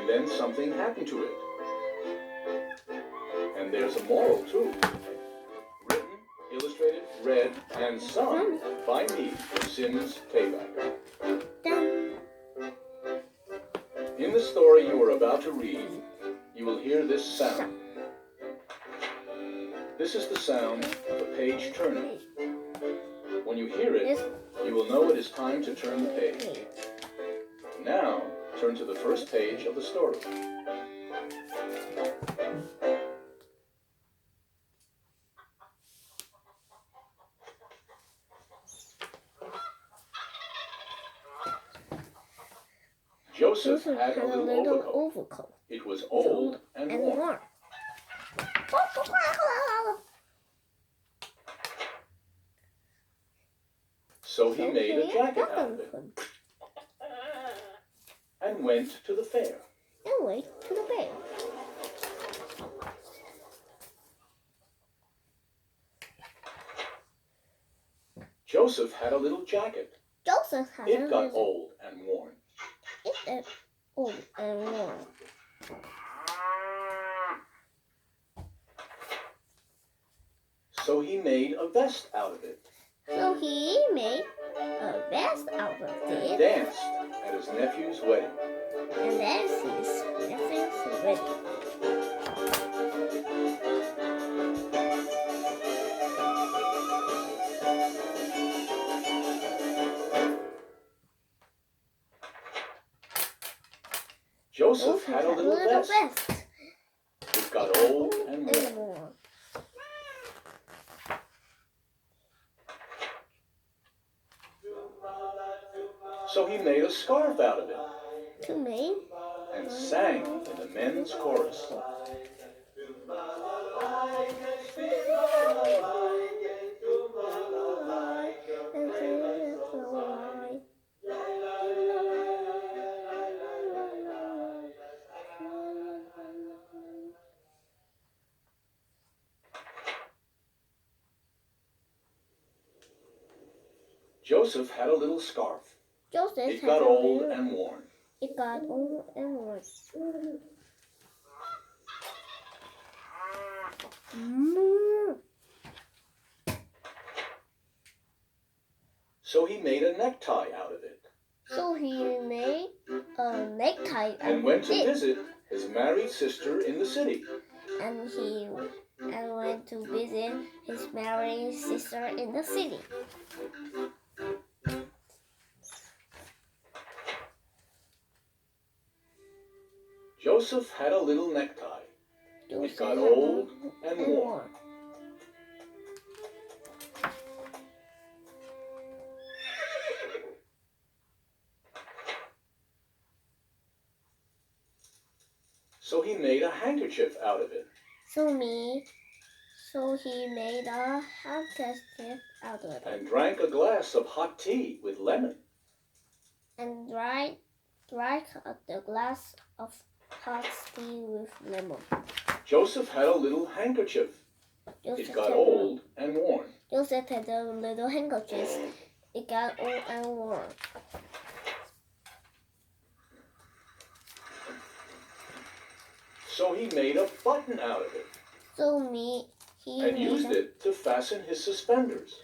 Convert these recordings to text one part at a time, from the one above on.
and then something happened to it. And there's a moral, too. Written, illustrated, read, and sung by me, Sims Payback. In the story you are about to read, you will hear this sound. This is the sound of a page turning. When you hear it, you will know it is time to turn the page. Now, turn to the first page of the story. Joseph had a little overcoat. It was old and worn. So he made a jacket out of it and went to the fair. Joseph had a little jacket. It got old and worn. So he made a vest out of it. And danced at his nephew's wedding. Joseph had a little vest. It got old and worn. So he made a scarf out of it and sang in the men's chorus. Joseph had a little scarf. It got old and worn. So he made a necktie out of it. And went to visit his married sister in the city. Joseph had a little necktie. It got old and worn. So he made a handkerchief out of it. And drank a glass of hot tea with lemon. Joseph had a little handkerchief. It got old and worn. So he made a button out of it. And used it to fasten his suspenders.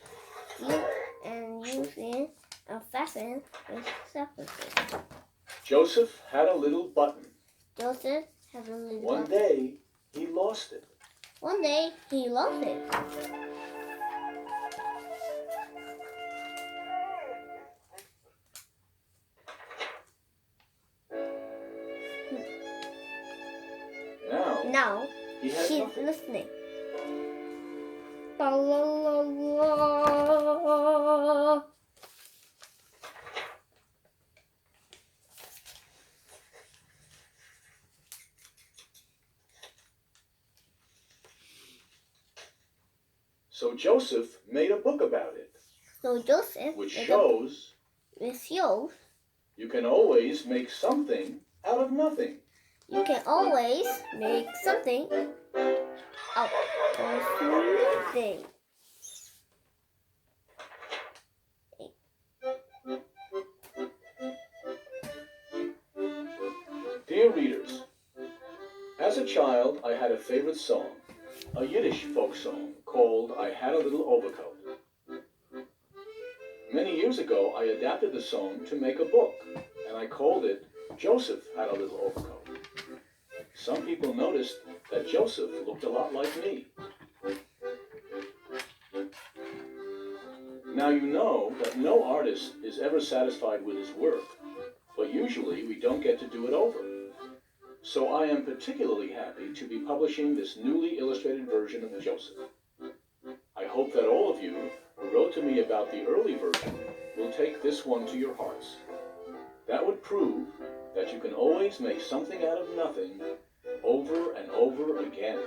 Joseph had a little button. One day, he lost it. Now he has He's nothing. listening. So Joseph made a book about it. Which shows you can always make something out of nothing. You can always make something out of nothing. Dear readers, child, I had a favorite song, a Yiddish folk song called I Had a Little Overcoat. Many years ago, I adapted the song to make a book, and I called it Joseph Had a Little Overcoat. Some people noticed that Joseph looked a lot like me. Now you know that no artist is ever satisfied with his work, but usually we don't get to do it over. So I am particularly happy to be publishing this newly illustrated version of Joseph. I hope that all of you who wrote to me about the early version will take this one to your hearts. That would prove that you can always make something out of nothing over and over again.